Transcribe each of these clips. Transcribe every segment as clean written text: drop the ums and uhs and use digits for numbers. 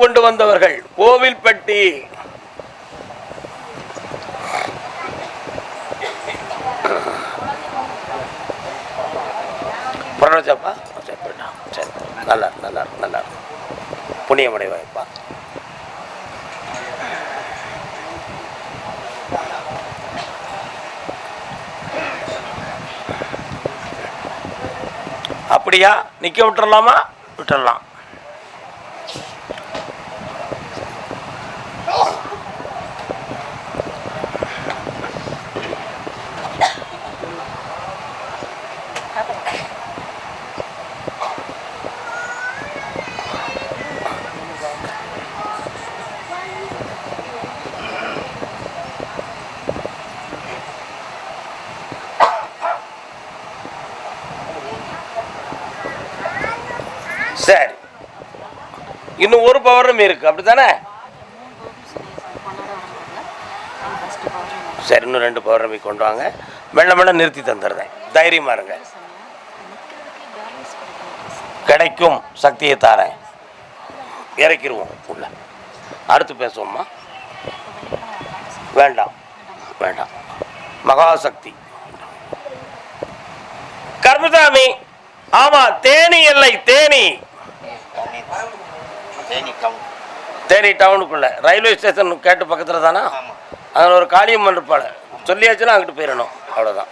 கொண்டு வந்தவர்கள் கோவில்பட்டி. புரணச்சாப்பா சரி, நல்லா நல்லா நல்லா புண்ணியமடைவாய்ப்பா. அப்படியா? நிக்க விட்டுறலாமா? விட்டுறலாம். சரி, இன்னும் ஒரு பௌர்ணமி இருக்கு, அப்படித்தானே? சரி, இன்னும் 2 பௌர்ணமி கொண்டு வாங்க. மெல்ல மெல்ல நிறுத்தி தந்துடுறேன், தைரியமா இருங்க. கிடைக்கும், சக்தியை தாரேன். இறக்கிடுவோம் உள்ள. அடுத்து பேசுவோம்மா. வேண்டாம் வேண்டாம், மகாசக்தி கர்மசாமி. ஆமா, தேனி எல்லை, தேனி டவுனுக்குள்ள ரயில்வே ஸ்டேஷன் கேட்டு பக்கத்தில் தானே. அதில் ஒரு காளியம்மன் இருப்பாள், சொல்லியாச்சுன்னா அங்கிட்டு போயிடணும், அவ்வளோதான்.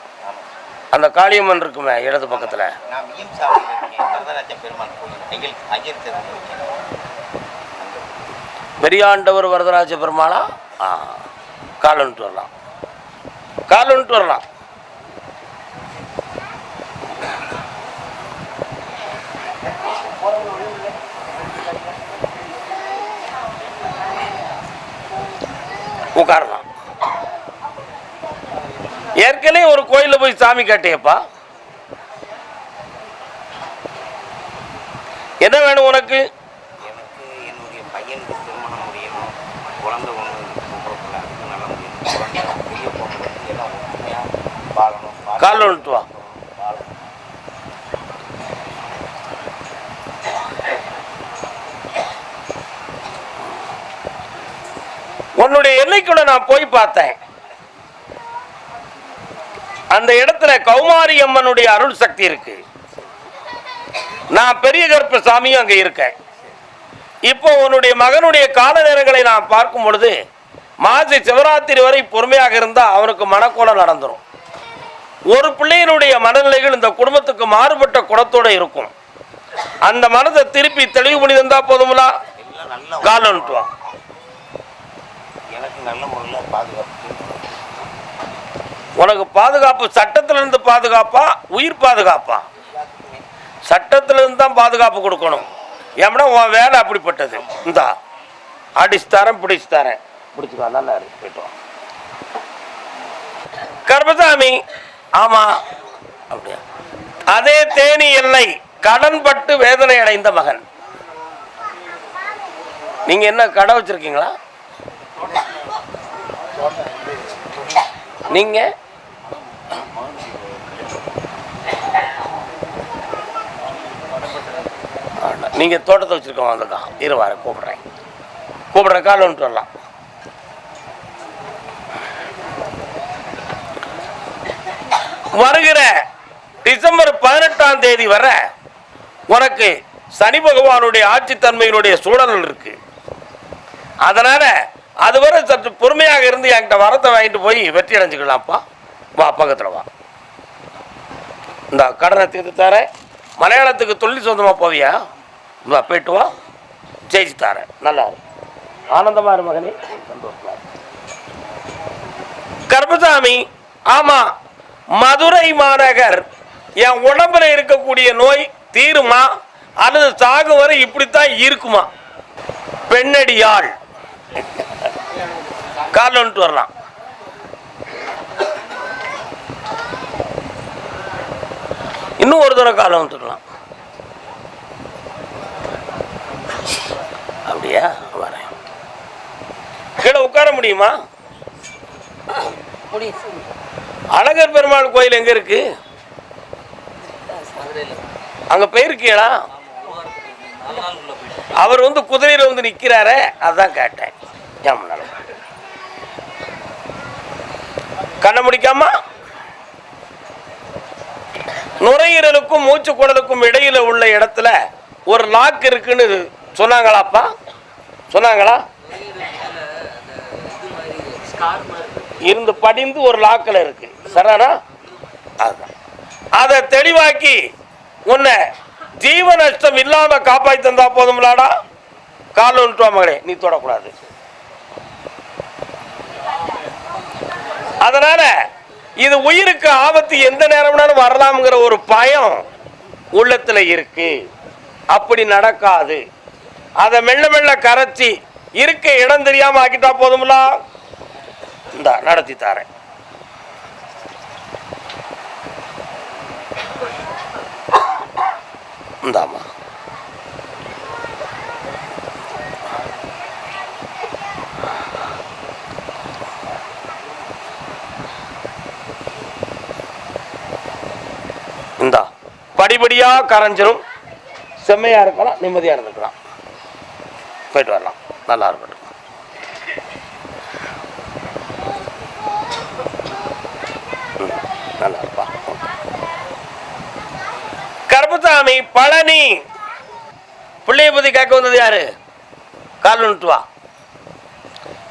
அந்த காளியம்மன் இருக்குமே இடது பக்கத்தில். பெரியாண்டவர் வரதராஜ பெருமாளா? கால் வந்துட்டு வரலாம், கால் வந்துட்டு வரலாம். உட்காரலாம். ஏற்கனவே ஒரு கோயிலில் போய் சாமி கேட்டியப்பா, என்ன வேணும் உனக்கு? எனக்கு என்னுடைய பையனுக்கு திருமணம் முடியணும், குழந்தை ஒன்று கால் வந்துட்டு வா. உன்னுடைய எல்லைக்குள்ள நான் போய் பார்த்தேன். அந்த இடத்துல கௌமாரி அம்மனுடைய அருள் சக்தி இருக்கு. நான் பெரிய கருப்ப சாமியும் அங்க இருக்கேன். இப்போ உன்னுடைய மகனுடைய கால நேரங்களை நான் பார்க்கும் பொழுது மாசி சிவராத்திரி வரை பொறுமையாக இருந்தா அவனுக்கு மனக்கோலம் நடந்துடும். ஒரு பிள்ளையினுடைய மனநிலைகள் இந்த குடும்பத்துக்கு மாறுபட்ட குணத்தோட இருக்கும். அந்த மனதை திருப்பி தெளிவு பண்ணி தந்தா போதும்ல. கால் அனுட்டுவான். எனக்கு நல்ல முறையில் பாதுகாப்பு. உனக்கு பாதுகாப்பு சட்டத்திலிருந்து பாதுகாப்பா, உயிர் பாதுகாப்பா? சட்டத்திலிருந்து தான் பாதுகாப்பு கொடுக்கணும். ஏன்னா உன் வேலை அப்படிப்பட்டது. இந்தா அடிச்சு தரேன், பிடிச்சு தரேன், பிடிச்சுக்கா. நல்லா இருக்கு, போயிட்டு வா. கர்மசாமி. ஆமா, அப்படியா? அதே தேனி எல்லை கடன்பட்டு வேதனை அடைந்த மகன். நீங்க என்ன கடை வச்சிருக்கீங்களா? நீங்க நீங்க தோட்டத்தை வச்சிருக்கோம். வந்துக்கா, இருவார கூப்பிடுறேன், கால் வந்துட்டு வரலாம். வருகிற டிசம்பர் 18ஆம் தேதி வர உனக்கு சனி பகவானுடைய ஆட்சி தன்மையினுடைய சூழல் இருக்கு. அதனால அதுவரை சற்று பொறுமையாக இருந்து என்கிட்ட வரத்தை வாங்கிட்டு போய் வெற்றி அடைஞ்சுக்கலாம்ப்பா. வா, பக்கத்தில் வா. இந்த கடனை தீர்த்து தரேன். மலையாளத்துக்கு தொழில் சொந்தமாக போவியா? வா, போயிட்டு வா, ஜெயிச்சு தரேன். நல்லா ஆனந்தமா இரு மகனே, சந்தோஷமா. கர்மசாமி. ஆமா, மதுரை மாநகர் என் உடம்புல இருக்கக்கூடிய நோய் தீருமா அல்லது சாகு வரை இப்படித்தான் இருக்குமா? பெண்ணடியாள். கால் வந்துட்டு வரலாம். இன்னும் ஒரு தடவை காலம் வந்துடலாம். அப்படியா? வரேன். கீழே உட்கார முடியுமா? அழகர் பெருமாள் கோயில் எங்க இருக்கு? அங்க போயிருக்கீங்களா? அவர் வந்து குதிரையில் வந்து நிற்கிறாரே, அதான் கேட்டேன். ஏன் கண்ணை முடிக்காம நுரையீரலுக்கும் மூச்சு குடலுக்கும் இடையில உள்ள இடத்துல ஒரு லாக் இருக்குன்னு சொன்னாங்களாப்பா? சொன்னாங்களா? இருந்து படிந்து ஒரு லாக்கில் இருக்கு. சரினா? அதுதான். அதை தெளிவாக்கி உன்னை ஜீவ நஷ்டம் இல்லாம காப்பாற்றி தந்தா போதும்லாடா. கால் ஒன்றுவா மகளே, நீ தொடக்கூடாது. அதனால இது உயிருக்கு ஆபத்து எந்த நேரம்னாலும் வரலாம்ங்கிற ஒரு பயம் உள்ளத்துல இருக்கு. அப்படி நடக்காது. அதை மெல்ல மெல்ல கரைச்சி இருக்க இடம் தெரியாம ஆக்கிட்டா போதும்ல. இந்த நடத்தி தாரேன். இந்தாமா. இந்தா படிப்படியா கரைஞ்சிரும். செம்மையா இருக்கலாம், நிம்மதியா இருந்துக்கலாம். போயிட்டு வரலாம். நல்லா இருக்கட்டும். நல்லா இருப்பா. கருப்பசாமி பழனி பிள்ளைய பத்தி கேட்க வந்தது யாரு? கால் வந்துட்டு வா.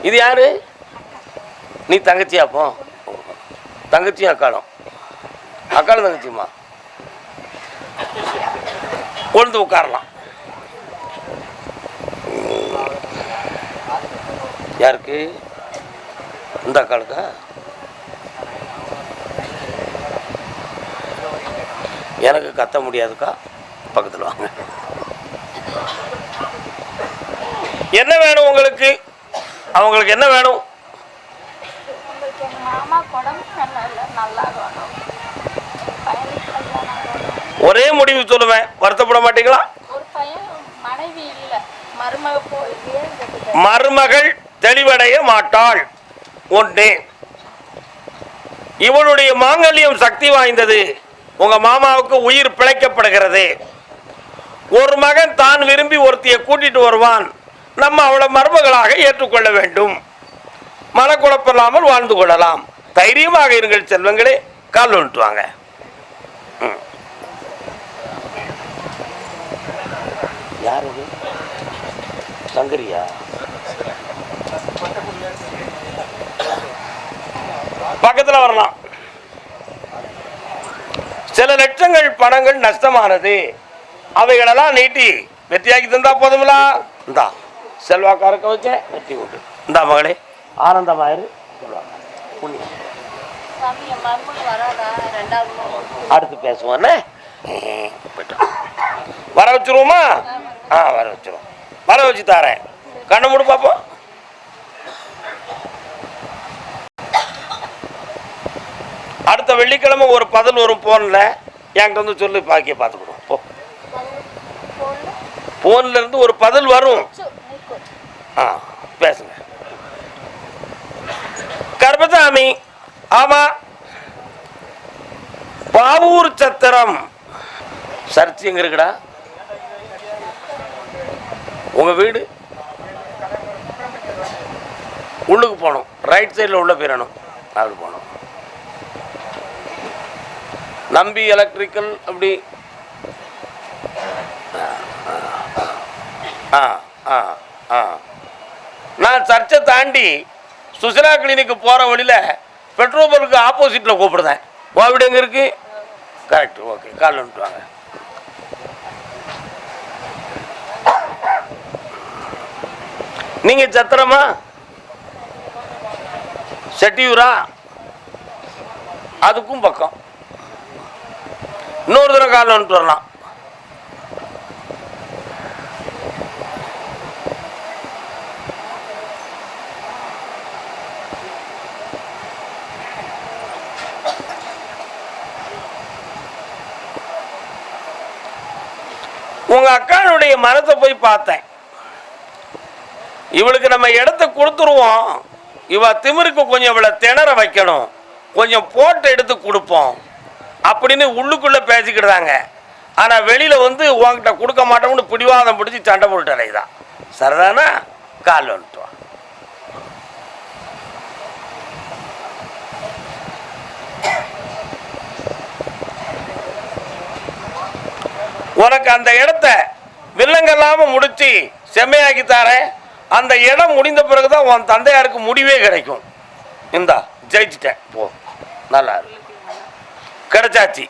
இது யாரு? நீ தங்கச்சியா? அப்போ தங்கச்சியும் அக்காலும். அக்காலும் தங்கச்சியுமா? கொண்டு உட்காரலாம். யாருக்கு? இந்த அக்காளுக்கா? எனக்கு கத்த முடியாதுக்கா. பக்கத்தில் வாங்க. என்ன வேணும் உங்களுக்கு? அவங்களுக்கு என்ன வேணும்? ஒரே முடிவு சொல்லுவேன். வருத்தப்பட மாட்டீங்களா? மருமகள் தெளிவடைய மாட்டாள். ஒன்று, இவளுடைய மாங்கல்யம் சக்தி வாய்ந்தது. உங்க மாமாவுக்கு உயிர் பிழைக்கப்படுகிறது. ஒரு மகன் தான் விரும்பி ஒருத்தியை கூட்டிட்டு வருவான். நம்ம அவளை மருமகளாக ஏற்றுக்கொள்ள வேண்டும். மனக்குழப்பம் இல்லாமல் வாழ்ந்து கொள்ளலாம். தைரியமாக இருங்கள் செல்வங்களே. கால் வந்துட்டு வாங்க. யாரு? சங்கரியா? பக்கத்தில் வரலாம். சில லட்சங்கள் பணங்கள் நஷ்டமானது. அவைகளெல்லாம் நீட்டி வெற்றியாக்கி தந்தா போதுங்களா? இந்தா செல்வாக்காரக்க வச்ச வெற்றி உண்டு. இந்தா மகளே, ஆனந்தமாயிரு. அடுத்து பேசுவோம். வர வச்சிருவோமா? வர வச்சிருவோம். வர வச்சு தாரேன். கண்ணை மூடு பார்ப்போம். அடுத்த வெள்ளிக்கிழமை ஒரு பதில் வரும். போன்ல என்கிட்ட வந்து சொல்லு, பாக்கிய பார்த்துக்கிடுவோம். போ. போன்ல இருந்து ஒரு பதில் வரும். பேசுங்க. கருப்பசாமி. ஆமா, பாவூர் சத்திரம் சர்ச் எங்க இருக்குடா? உங்க வீடு உள்ளுக்கு போகணும். ரைட் சைடில் உள்ள போயிடணும். அப்படி போகணும். நம்பி எலக்ட்ரிக்கல் அப்படி. நான் சர்ச்சை தாண்டி சுசிலா கிளினிக்கு போகிற வழியில் பெட்ரோல் பங்க்கு ஆப்போசிட்டில் கூப்பிடுதேன். உன் வீடு எங்கே இருக்கு? கரெக்ட். ஓகே, கால் வந்துட்டு வாங்க. நீங்கள் சத்திரமா? செட்டியூரா? அதுக்கும் பக்கம். இன்னொரு தடவை கால் வந்துட்டு வரலாம். உங்க அக்காளுடைய மனத்தை போய் பார்த்தேன். இவளுக்கு நம்ம இடத்த கொடுத்துருவோம். இவ திமிருக்கு கொஞ்சம் இவளை திணற வைக்கணும். கொஞ்சம் போட்டு எடுத்து கொடுப்போம் அப்படின்னு உள்ளுக்குள்ள பேசிக்கிட்டாங்க. ஆனால் வெளியில் வந்து உங்ககிட்ட கொடுக்க மாட்டோம்னு பிடிவாதம் பிடிச்சி சண்டை போட்டு அலைதான். சரிதானா? கால் வந்துட்டு வா. உனக்கு அந்த இடத்த வில்லங்கல்லாமல் முடிச்சு செம்மையாக்கி தரேன். அந்த இடம் முடிந்த பிறகுதான் உன் தந்தையாருக்கு முடிவே கிடைக்கும். இந்தா ஜெயிச்சிட்டேன், போ. நல்லா இருக்கு, கிடைச்சாச்சு.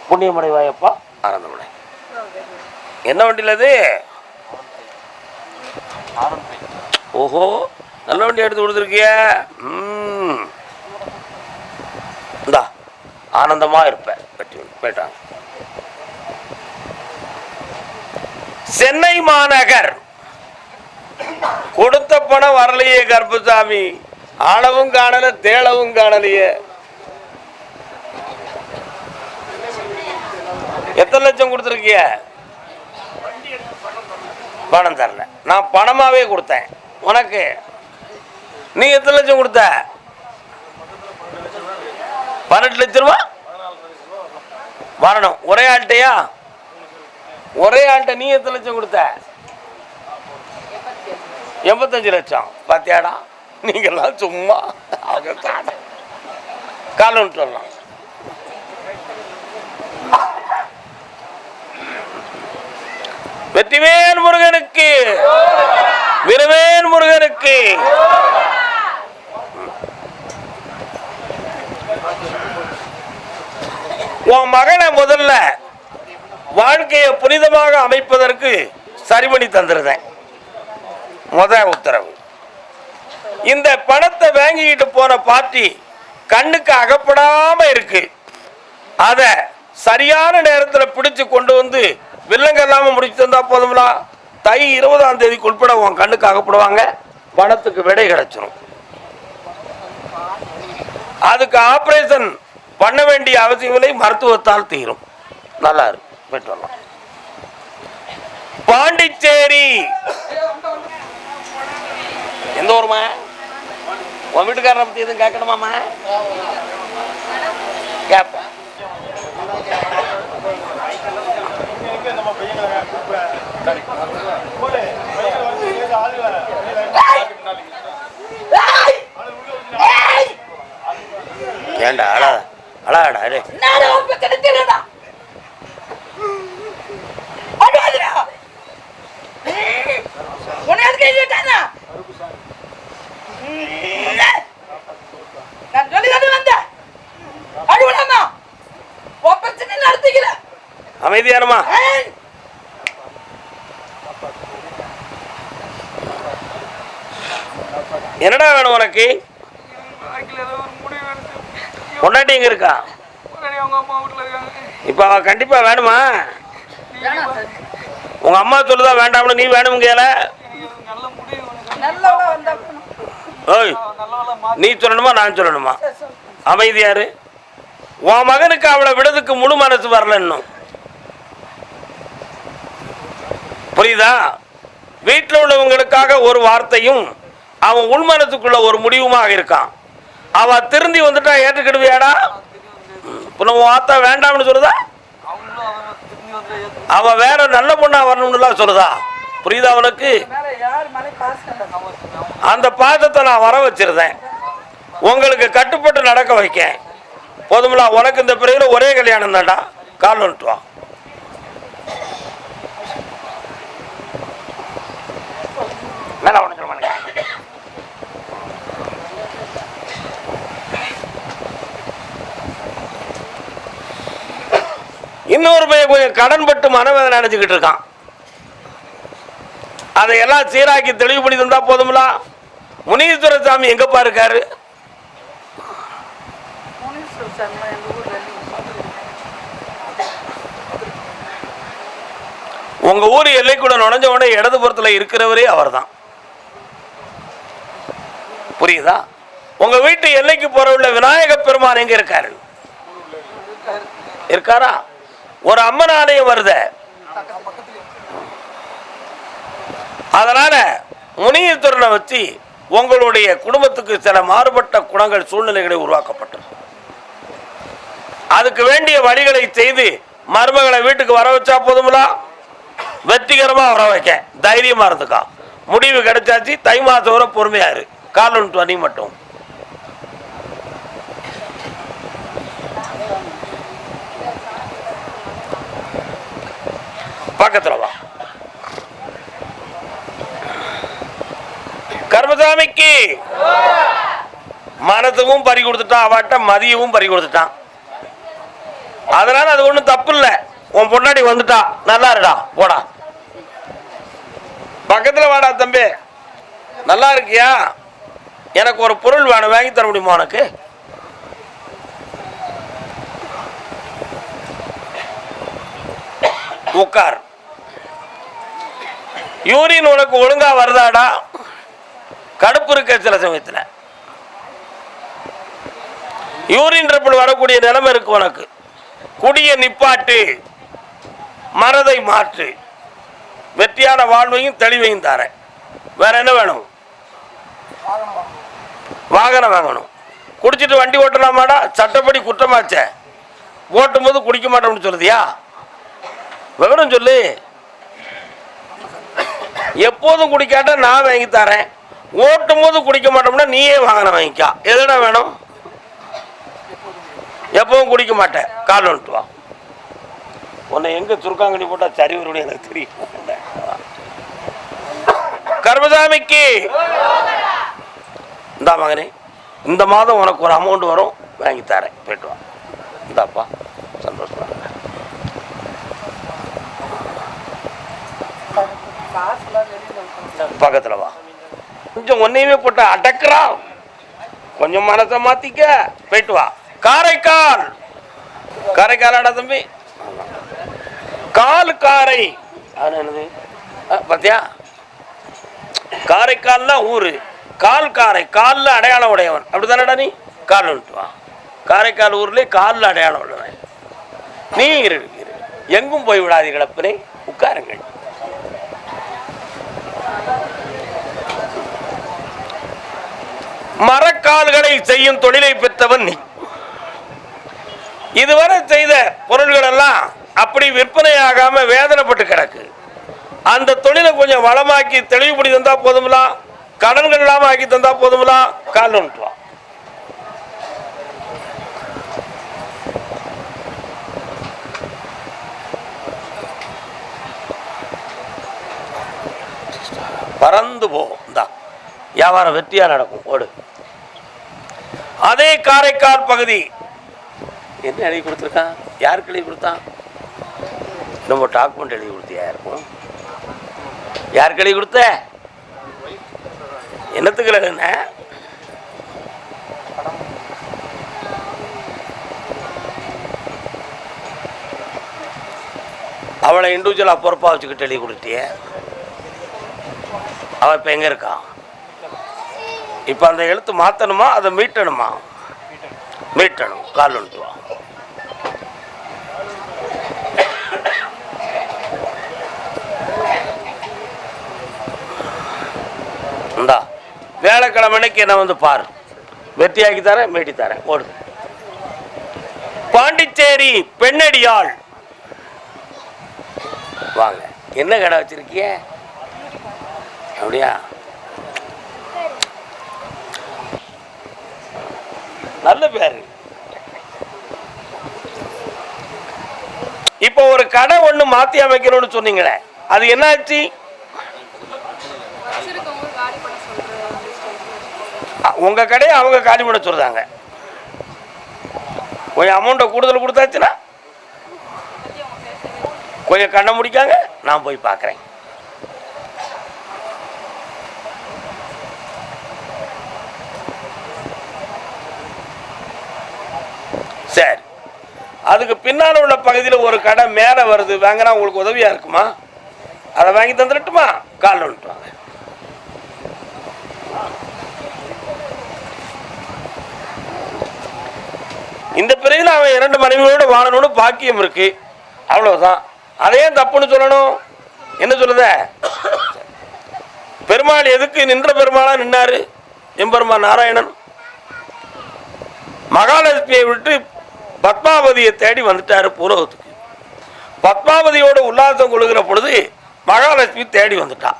புண்ணியமடை வாயப்பா, ஆனந்தமடை. என்ன வண்டியில் அது? ஓஹோ, நல்ல வண்டி எடுத்து கொடுத்துருக்கிய. இந்தா ஆனந்தமா இருப்பேன். போயிட்டாங்க. சென்னை மாநகர் கொடுத்த பணம் வரலையே கருப்பசாமி. ஆளவும் காணல, தேளவும் காணலையே. எத்தனை லட்சம் கொடுத்துருக்கிய? பணம் தரல. நான் பணமாவே கொடுத்தேன் உனக்கு. நீ எத்தனை லட்சம் கொடுத்த? 18 லட்சம் ரூபா வரணும். ஒரே ஆள்கிட்டயா? ஒரே ஆள்கிட்ட. நீ எத்தனை லட்சம் கொடுத்த? 85 லட்சம். பாத்தியாடா, நீங்கெல்லாம் சும்மா காலம் சொல்லலாம். வெற்றிவேல் முருகனுக்கு, வீரவேல் முருகனுக்கு. உன் மகனை முதல்ல வாழ்க்கையை புனிதமாக அமைப்பதற்கு சரி பண்ணி தந்துருந்தேன். முதல் உத்தரவு. இந்த பணத்தை வாங்கிக்கிட்டு போன பார்ட்டி கண்ணுக்கு அகப்படாம இருக்கு. அத சரியான நேரத்தில் பிடிச்சு கொண்டு வந்து வில்லங்கல்லாம முடிச்சு தந்தா போதும்லா. தை 20ஆம் தேதிக்கு உட்பட உன் கண்ணுக்கு அகப்படுவாங்க. பணத்துக்கு விடை கிடைச்சிடும். அதுக்கு ஆபரேஷன் பண்ண வேண்டிய அவசியமில்லை, மருத்துவத்தால் தீரும். நல்லா இருக்கு, போயிட்டு வரலாம். பாண்டிச்சேரி. எந்த ஊருமா? உன் வீட்டுக்காரரை பத்தி எதுவும் கேட்கணுமாமா? கேட்பேன். ஏண்டா அழாத, அழாடா. அமைதியானமா? என்னடா வேணும் உனக்கு? பொண்டாட்டி எங்க இருக்கா? இப்ப அவ கண்டிப்பா வேணுமா? உங்க அம்மா சொல்லுதா வேண்டாம்னு, நீ வேணும் கேள. ஓய், நீ சொல்லணுமா நான் சொல்லணுமா? அமைதியாரு. உன் மகனுக்கு அவளை விடுறதுக்கு முழு மனசு வரல இன்னும். புரியுதா? வீட்டில் உள்ளவங்களுக்காக ஒரு வார்த்தையும் அவன் உள் மனசுக்குள்ள ஒரு முடிவுமாக இருக்கான். அவ திருந்தி வந்துட்டா ஏற்றுக்கிடுவியாடா? வார்த்தை வேண்டாம்னு சொல்லுதா? அவ வேற நல்ல பொண்ணா வரணும்னு சொல்லுதா? புரியுதா அவனுக்கு? அந்த பாசத்தை நான் வர வச்சிருந்தேன், உங்களுக்கு கட்டுப்பட்டு நடக்க வைக்க. போதுங்களா? உனக்கு இந்த பிறகு ஒரே கல்யாணம் தான்டா. கால் வந்துட்டு வா. இன்னொரு பையன் கொஞ்சம் கடன்பட்டு மனவேதனை நினைச்சுக்கிட்டு இருக்கான். அதையெல்லாம் சீராக்கி தெளிவு பண்ணி தந்தா போதுங்களா? முனீஸ்வர சாமி எங்கப்பா இருக்காரு? உங்க ஊர் எல்லைக்குள்ள நுழைஞ்ச உடனே இடதுபுறத்தில் இருக்கிறவரே அவர் தான். புரியுதா? உங்க வீட்டு எல்லைக்கு போற உள்ள விநாயக பெருமான் எங்க இருக்காரு? இருக்காரா? ஒரு அம்மன் ஆலயம் வருத. அதனால முனீஸ்வரனை வச்சு உங்களுடைய குடும்பத்துக்கு சில மாறுபட்ட குணங்கள் சூழ்நிலைகளை உருவாக்கப்பட்டது. அதுக்கு வேண்டிய வழிகளை செய்து மருமகளை வீட்டுக்கு வர வச்சா போதுங்களா? வெற்றிகரமா வர வைக்க தைரியமா இருந்துக்கா. முடிவு கிடைச்சாச்சு. தை மாசம் வரை பொறுமையாரு. காலன்ட்டு நீ மட்டும் பக்கத்துல வா. கர்மசாமிக்கு மனசுவும் பறி கொடுத்துட்டான், அவட்ட மதியவும் பறி கொடுத்துட்டான். அதனால அது ஒண்ணும் தப்பு இல்லை. உன் பொண்டாடி வந்துட்டா, நல்லா இருடா, போடா, பக்கத்துல வாடா தம்பி, நல்லா இருக்கியா? எனக்கு ஒரு பொருள் வேணும், வாங்கி தர முடியுமா உனக்கு? உட்கார். யூரின் உனக்கு ஒழுங்கா வருதாடா? கடுப்பு இருக்க சில சமயத்தில் யூரின் ட்ரபிள் வரக்கூடிய நிலைமை இருக்கு உனக்கு. குடிய நிப்பாட்டு, மனதை மாற்று, வெற்றியான வாழ்வையும் தெளிவையும் தார. வேற என்ன வேணும்? வாகனம் வாங்கணும். குடிச்சிட்டு வண்டி ஓட்டலாமாடா? சட்டப்படி குற்றமாச்ச. ஓட்டும் போது குடிக்க மாட்டோம்னு சொல்லுதியா? விவரம் சொல்லு. எப்போதும் குடிக்காட்ட நான் வாங்கி தரேன். ஓட்டும் போது குடிக்க மாட்டோம்னா நீயே வாகனம் வாங்கிக்கா. எதுனா வேணும்? எப்பவும் குடிக்க மாட்டேன், கால் வந்துட்டு வா. உன்னை எங்க சுருக்காங்கடி போட்டா சரி வரும்னு எனக்கு தெரியும். கர்மசாமிக்கு இந்தா மகனே, இந்த மாதம் உனக்கு ஒரு அமௌண்ட் வரும், வாங்கி தரேன், போயிட்டு வா. இந்தாப்பா, சந்தோஷமா. பக்கத்துல வா. கொஞ்சம் ஒன்னையுமே போட்ட அடக்குறான், கொஞ்சம் மனசை மாத்திக்க, போயிட்டு வா. காரைக்கால், காரைக்காலாடா தம்பி, கால் காரை என்னது பாத்தியா? காரைக்கால்னா ஊரு, கால் காரை, காலில் அடையாளம் உடையவன், அப்படித்தானடா நீ? கால் வந்துட்டு வா. காரைக்கால் ஊர்ல காலில் அடையாளம் உள்ளவன் நீ. எங்கும் போய் விடாதீர்கள் அப்பனே, உட்காருங்கள். மரக்கால்களை செய்யும் தொழிலை பெற்றவன் நீ. இதுவரை செய்த பொருள்கள் எல்லாம் அப்படி விற்பனையாகாம வேதனைப்பட்டு கிடக்கு. அந்த தொழிலை கொஞ்சம் வளமாக்கி தெளிவுபடி தந்தா போதுங்களா? கடன்கள் இல்லாம ஆக்கி தந்தா போதுங்களா? கால் வந்துட்டு. பறந்து போ, இந்தா வியாபாரம் வெற்றியா நடக்கும், ஓடு. அதே காரைக்கால் பகுதி என்ன எழுதி கொடுத்துருக்கான்? யாருக்கு எழுதி கொடுத்தான்? நம்ம டாக்குமெண்ட் எழுதி கொடுத்தியா? யாருக்கும்? யாருக்கு எழுதி கொடுத்த? என்னத்துக்கு எழுதுன? அவளை இண்டிவிஜுவலா பொறுப்பா வச்சுக்கிட்டு எழுதி கொடுத்திய. அவ இப்ப எங்க இருக்கா? இப்ப அந்த எழுத்து மாத்தணுமா, அதை மீட்டணுமா? மீட்டணும். கால் வந்துட்டு வா. இந்தா வேலைக்கிழமைக்கு என்ன வந்து பாரு, வெற்றியாக்கி தரேன், மீட்டி தரேன், ஓடு. பாண்டிச்சேரி பெண்ணடியாள் வாங்க. என்ன கடை வச்சிருக்கிய? அப்படியா? நல்ல பேரு. இப்ப ஒரு கடை ஒண்ணு மாத்தி அமைக்கணும்னு சொன்னீங்களே, அது என்னாச்சு? உங்க கடையை அவங்க காலி பண்ண சொல்றாங்க. கொஞ்சம் அமௌண்ட்டை கூடுதல் கொடுத்தாச்சுன்னா கொஞ்சம் கண்ணை முடிக்காங்க, நான் போய் பார்க்குறேன். சரி, அதுக்கு பின்னால் உள்ள பகுதியில் ஒரு கடை மேலே வருது, வாங்கினா உங்களுக்கு உதவியா இருக்குமா? அதை வாங்கி தந்துடட்டுமா? கால் வந்துட்டு வாங்க. இந்த பிறகு அவன் 2 மனைவியோட வாழணும்னு பாக்கியம் இருக்கு, அவ்வளவுதான். அதையும் தப்புன்னு சொல்லணும்? என்ன சொல்லுத? பெருமாள் எதுக்கு நின்ற பெருமாளா நின்னாரு? எம்பெருமான் நாராயணன் மகாலட்சுமியை விட்டு பத்மாவதியை தேடி வந்துட்டாரு பூலோகத்துக்கு. பத்மாவதியோடு உல்லாசம் கொள்கிற பொழுது மகாலட்சுமி தேடி வந்துட்டா.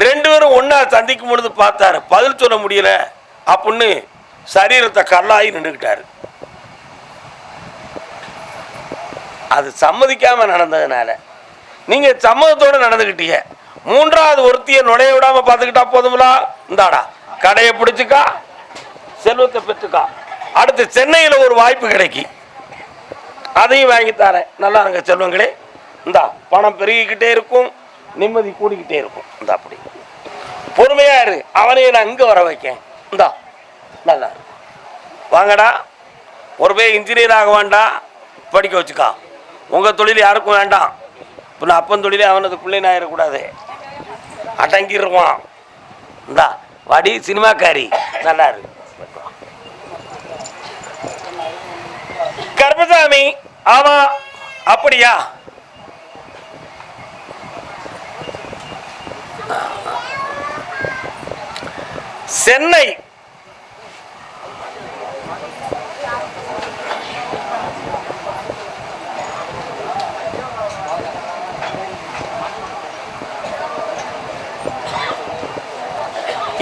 ரெண்டு பேரும் ஒன்னா சந்திக்கும் பொழுது பார்த்தாரு, பதில் சொல்ல முடியல அப்படின்னு சரீரத்தை கல்லாகி நின்றுக்கிட்டாரு. அது சம்மதிக்காம நடந்ததுனால நீங்க சம்மதத்தோட நடந்துக்கிட்டீங்க. மூன்றாவது ஒருத்தியை நுழைய விடாம பார்த்துக்கிட்டா போதுங்களா? இந்தாடா கடையை பிடிச்சுக்கா, செல்வத்தை பெற்றுக்கா, அடுத்து சென்னையில் ஒரு வாய்ப்பு கிடைக்கி அதையும் வாங்கி தரேன், நல்லா இருங்க செல்வங்களே, இந்தா பணம் பெருகிக்கிட்டே இருக்கும், நிம்மதி கூடிக்கிட்டே இருக்கும், இந்த அப்படி பொறுமையா இரு, அவனையும் நான் இங்க வர வைக்கேன், இந்தா நல்லா வாங்கடா, ஒரு போய் இன்ஜினியர் ஆக வேண்டாம், படிக்க வச்சுக்கா, உங்க தொழில் யாருக்கும் வேண்டாம், இப்போ அப்பன் தொழிலே அவனது பிள்ளைன்னு ஆயிடக்கூடாது, அடங்கிடுவான், இந்தா வாடி சினிமாக்காரி, நல்லா இருக்கு. கர்மசாமி, ஆமா அப்படியா? சென்னை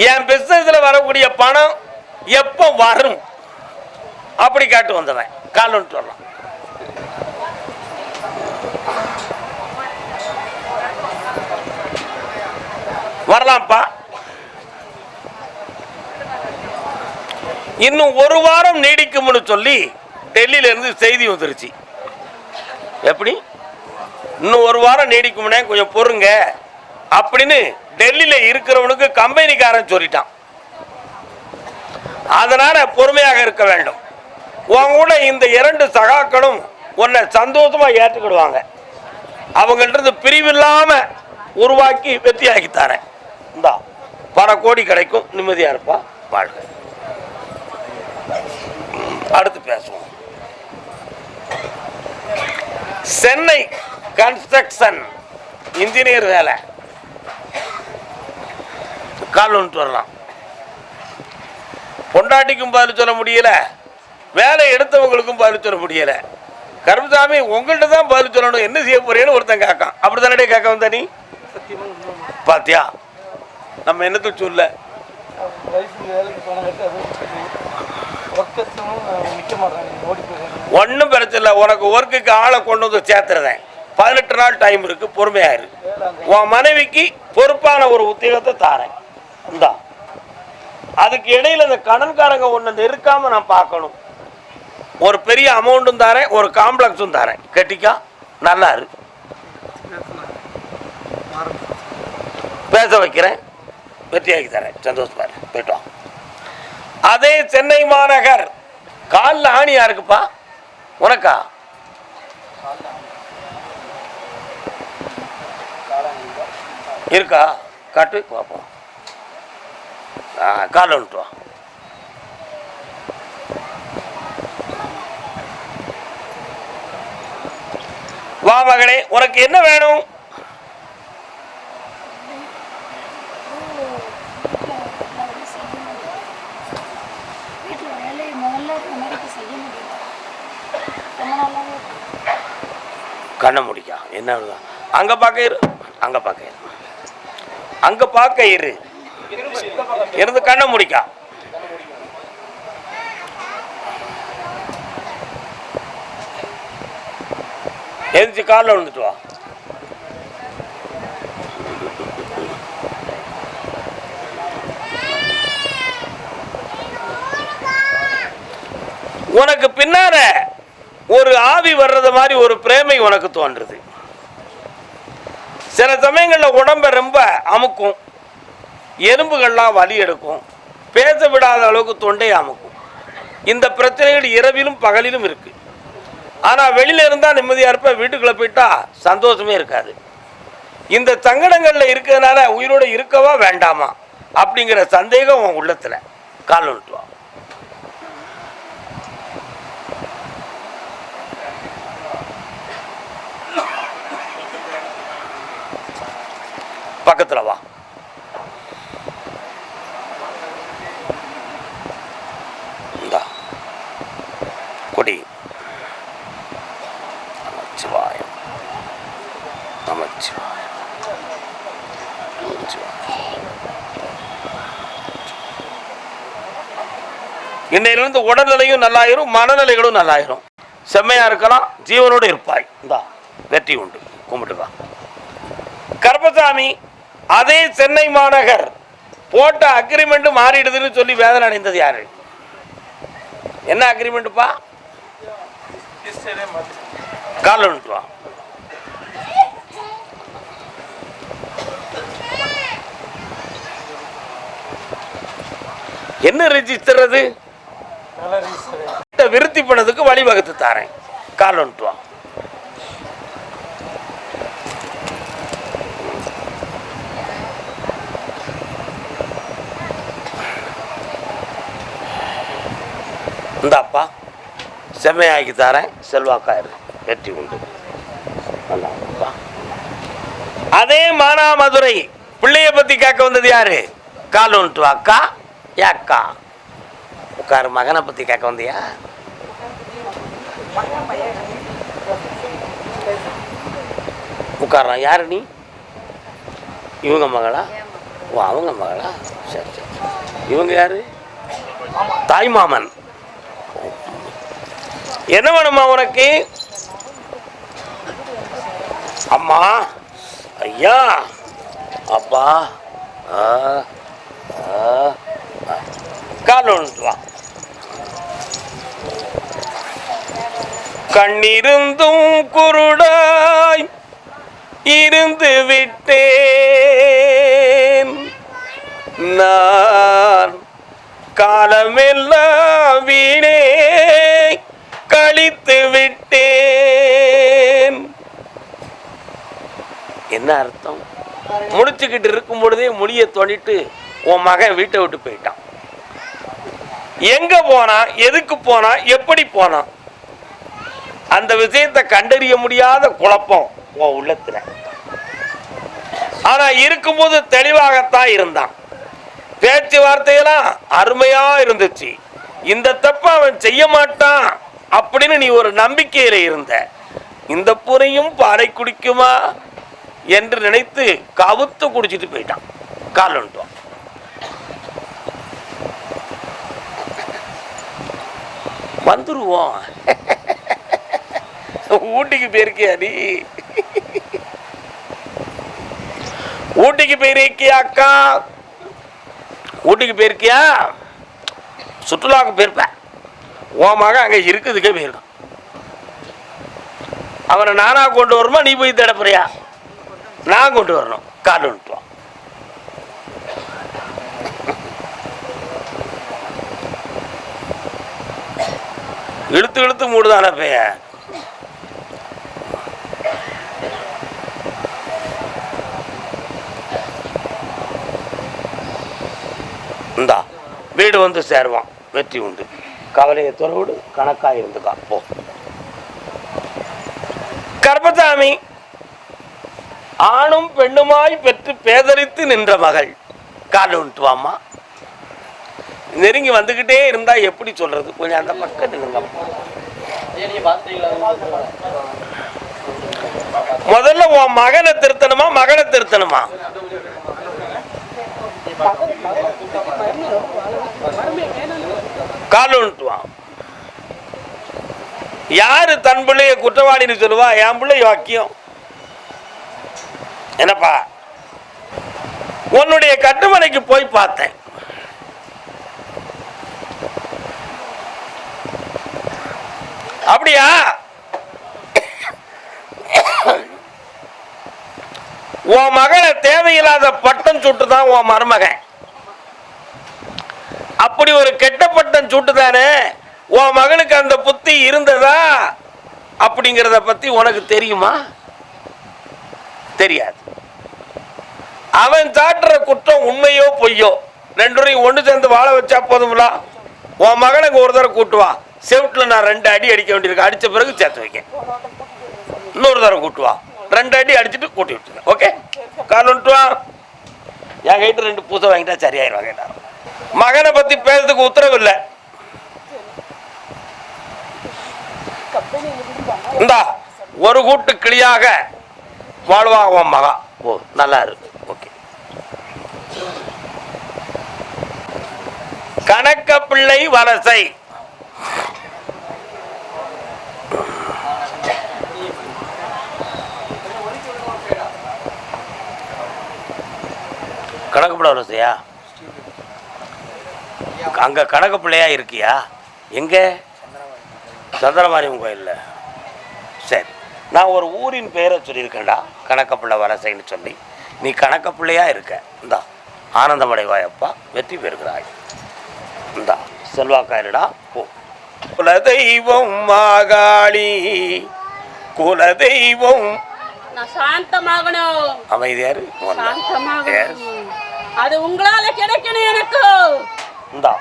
என் பிசினஸ்ல வரக்கூடிய பணம் எப்போ வரும் அப்படி காட்டு வந்தவன் கால் ஒன்று வரலாம். வரலாம்ப்பா, இன்னும் ஒரு வாரம் நீடிக்கும்னு சொல்லி டெல்லியில இருந்து செய்தி வந்துருச்சு. எப்படி இன்னும் ஒரு வாரம் நீடிக்கும்னே, கொஞ்சம் பொறுங்க அப்படின்னு டெல்லியில இருக்கிறவனுக்கு கம்பெனிக்காரன் சொல்லிட்டான். அதனால பொறுமையாக இருக்க வேண்டும். உன் கூட இந்த இரண்டு சகாக்களும் உன்னை சந்தோஷமா ஏற்றுக்கிடுவாங்க. அவங்கள்ட்ட பிரிவில்லாம உருவாக்கி வெற்றியாக்கி தரேன். இந்தா பல கோடி கிடைக்கும், நிம்மதியா இருப்பா, வாழ்க. அடுத்து பேசுவோம். சென்னை கன்ஸ்ட்ரக்ஷன் இன்ஜினியர் வேலை கால் ஒன்று வரலாம். பொண்டாட்டிக்கும் பதில் சொல்ல முடியல, வேலை எடுத்தவங்களுக்கும் பதில் சொல்ல முடியல. கருமசாமி உங்கள்கிட்ட தான் பதில் சொல்லணும், என்ன செய்ய போறேன்னு ஒருத்தன் கேட்கான். அப்படித்தானே கேட்க வந்த நீ? பாத்தியா, நம்ம என்னத்துக்கு சொல்ல ஒன்றும் பிரச்சனை இல்லை. உனக்கு ஒர்க்குக்கு ஆளை கொண்டு வந்து சேர்த்துறேன். 18 நாள் டைம் இருக்கு, பொறுமையாயிரு. உன் மனைவிக்கு பொறுப்பான ஒரு உத்தியோகத்தை தாரேன். இந்தா அதுக்கு இடையில இந்த கடன்காரங்க ஒன்று நெருக்காம நான் பார்க்கணும். ஒரு பெரிய அமௌண்ட்டும் தரேன், ஒரு காம்ப்ளெக்ஸும் தரேன், கட்டிக்கா, நல்லா இரு, பேச வைக்கிறேன், வெற்றியாக்கி தரேன், சந்தோஷமா போயிட்டோம். அதே சென்னை மாநகர் காலில் ஆணி யாருக்குப்பா? உனக்கா? இருக்கா? காட்டு பார்ப்போம். கால் வந்துட்டு வா. வா மகளே, உனக்கு என்ன வேணும்? கண்ண முடிக்கா, என்ன அங்க பார்க்க இரு, அங்க பார்க்க இரு, அங்க பார்க்க இரு, இருந்து கண்ண முடிக்கா. எந்திரிச்சு காலில் விழுந்துட்டு வா. உனக்கு பின்னால ஒரு ஆவி வர்றது மாதிரி ஒரு பிரேமை உனக்கு தோன்றுது. சில சமயங்கள்ல உடம்ப ரொம்ப அமுக்கும், எலும்புகள்லாம் வலி எடுக்கும், பேச விடாத அளவுக்கு தொண்டை அமுக்கும். இந்த பிரச்சனைகள் இரவிலும் பகலிலும் இருக்கு. ஆனா வெளியில இருந்தா நிம்மதியா இருப்ப, வீட்டுக்குள்ள போயிட்டா சந்தோஷமே இருக்காது. இந்த சங்கடங்கள்ல இருக்கிறதுனால உயிரோட இருக்கவா வேண்டாமா அப்படிங்கிற சந்தேகம் உன் உள்ளத்துல. கால் வந்துட்டு பக்கத்துல வா. கொடி சிவாயம். இன்னையிலிருந்து உடல்நிலையும் நல்லாயிரும், மனநிலைகளும் நல்லாயிரும். செம்மையா இருக்கலாம், ஜீவனோடு இருப்பாய். இந்தா வெற்றி உண்டு. கும்பிட்டுதான். கருப்பசாமி அதே சென்னை மாநகர் போட்ட அக்ரிமெண்ட் மாறிடுதுன்னு சொல்லி வேதனை அடைந்தது யாரு? என்ன அக்ரிமெண்ட்ப்பா? கால வா. என்ன ரெஜிஸ்டர் அது? விருத்தி பண்ணதுக்கு வழிவகுத்து தாரேன். கால் வந்துட்டு வா. இந்தாப்பா செம்மையாக்கி தாரேன். செல்வாக்காயிரு, வெற்றி உண்டு. அதே மானாமதுரை பிள்ளைய பத்தி கேட்க வந்தது யாரு? கால் வந்துட்டு வா. அக்கா ஏக்கா உட்காரு. மகனை பத்தி கேட்க வந்தியா? உட்காரான். யாரு நீ? இவங்க மகளா? ஓ அவங்க மகளா? சரி சரி. இவங்க யாரு? தாய் மாமன். என்ன வேணுமா உனக்கு? அம்மா, ஐயா, அப்பா, கால் ஒன்று வா. கண்ணிருந்தும் குருடாய் இருந்து விட்டேன் நான், காலமெல்லாம் வீணே கழித்து விட்டேன். என்ன அர்த்தம்? முடிச்சுக்கிட்டு இருக்கும் பொழுதே முடிய தோண்டிட்டு உன் மகன் வீட்டை விட்டு போயிட்டான். எங்க போனா, எதுக்கு போனா, எப்படி போனா, அந்த விஷயத்தை கண்டறிய முடியாத குழப்பம் உன் உள்ளத்துல. ஆனா இருக்கும்போது தெளிவாகத்தான் இருந்தான். பேச்சுவார்த்தையெல்லாம் அருமையா இருந்துச்சு. இந்த தப்ப அவன் செய்ய மாட்டான் அப்படின்னு நீ ஒரு நம்பிக்கையில இருந்த. இந்த பூனையும் பாலை குடிக்குமா என்று நினைத்து கவுத்து குடிச்சிட்டு போயிட்டான். கால் வந்துட்டோம். வந்துருவோம். ஊட்டிக்கு போயிருக்கியா நீ? ஊட்டிக்கு போயிருக்கியா அக்கா? ஊட்டிக்கு போயிருக்கியா? சுற்றுலாவுக்கு போயிருப்ப. உன் மகன் அங்க இருக்குதுக்கே போயிருக்கான். அவனை நானா கொண்டு வரணுமா, நீ போய் தேட போறியா? நான் கொண்டு வரணும். கால் வந்துட்டோம். இழுத்து இழுத்து மூடுதான பைய. இந்தா வீடு வந்து சேருவான். வெற்றி உண்டு. கவலையை துறவிடு, கணக்கா இருந்துக்கா போ. கர்ப்பசாமி ஆணும் பெண்ணுமாய் பெற்று பேதரித்து நின்ற மகள். கால் வந்துட்டு வாமா. நெருங்கி வந்துகிட்டே இருந்தா எப்படி சொல்றது? கொஞ்சம் அந்த பக்கம் நின்னுங்க. முதல்ல உன் மகனை திருத்தணுமா, மகளை திருத்தணுமா? கால் வந்துட்டு வா. யாரு தன் பிள்ளைய குற்றவாளின்னு சொல்லுவா? என் பிள்ளை வாக்கியம். என்னப்பா, உன்னுடைய கட்டுமனைக்கு போய் பார்த்தேன். அப்படியா? உன் மகளை தேவையில்லாத பட்டம் சுட்டுதான் உன் மருமகன். அப்படி ஒரு கெட்ட பட்டம் சுட்டுதானே. உன் மகனுக்கு அந்த புத்தி இருந்ததா அப்படிங்கிறத பத்தி உனக்கு தெரியுமா? தெரியாது. அவன் சாட்டுற குற்றம் உண்மையோ பொய்யோ, ரெண்டு ஒன்று சேர்ந்து வாழ வச்சா போதும்ல. உன் மகனுக்கு ஒரு தடவை கூட்டுவா. செவுட்டில் நான் 2 அடி அடிக்க வேண்டியிருக்கு. அடித்த பிறகு சேர்த்து வைக்க. இன்னொரு தடவை கூட்டுவா. 2 அடி அடிச்சுட்டு கூட்டி விட்டுருங்க. ஓகே, கால் வந்துட்டுவா. என் கைட்டு 2 பூசை வாங்கிட்டா சரியாயிருவாங்க. மகனை பத்தி பேசுறதுக்கு உத்தரவு இல்லை. இந்தா ஒரு கூட்டு கிளியாக வாழ்வா உன் மகா. ஓ நல்லா இருக்கு. ஓகே, கணக்க பிள்ளை வலசை. கணக்கு பிள்ளை வலசையா? அங்க கணக்கு பிள்ளையா இருக்கியா? எங்க? சந்திரமாரியம்மன் கோயில்ல. சரி, நான் ஒரு ஊரின் பெயரை சொல்லியிருக்கேன்டா, கணக்கப்பிள்ளை வலசைன்னு சொல்லி. நீ கணக்கப்பிள்ளையா இருக்க. இந்தா ஆனந்தமடைவாயப்பா, வெற்றி பெறுகிறாய். இந்தா செல்வாக்காயிடா போ. குலதெய்வம் மாகாளி, குலதெய்வம். நான் சாந்தமாகணும். அமைதியாரு. சாந்தமாகணும். அது உங்களால கிடைக்கணும் எனக்கு. இந்தா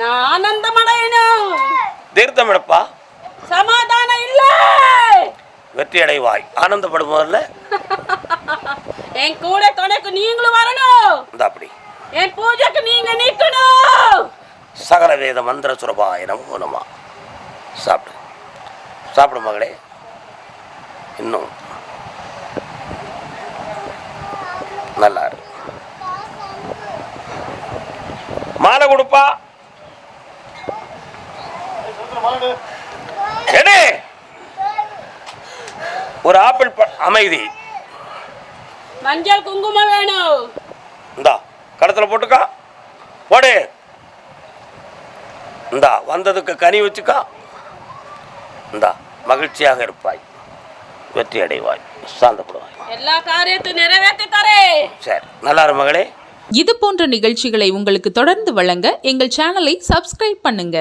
நான் ஆனந்தமடையணும். தீர்த்தம் எடுப்பா. சமாதானம் இல்ல. வெற்றி அடைவாய். ஆனந்தப்படும் முதல்ல. என் கூட துணைக்கு நீங்களும் வரணும். இந்த அப்படி என் பூஜைக்கு நீங்க நிக்கணும். சகல வேத மந்திர சுரபாய நமோ நம. சாப்பிடு சாப்பிடு மகளே. இன்னும் நல்லா இருக்கு. மாலை கொடுப்பா. எடு. ஒரு ஆப்பிள் அமைதி. மஞ்சள் குங்குமம் வேணும். இந்தா கடத்துல போட்டுக்கா. போடு. இந்தா வந்ததுக்கு கனி வச்சுக்கா. இந்தா மகிழ்ச்சியாக இருப்பாய், வெற்றி அடைவாய், சாந்தப்படுவாய். எல்லா காரியத்தையும் நிறைவேற்றி தரேன். சரி, நல்லா இரு மகளே. இது போன்ற நிகழ்ச்சிகளை உங்களுக்கு தொடர்ந்து வழங்க எங்கள் சேனலை சப்ஸ்கிரைப் பண்ணுங்க.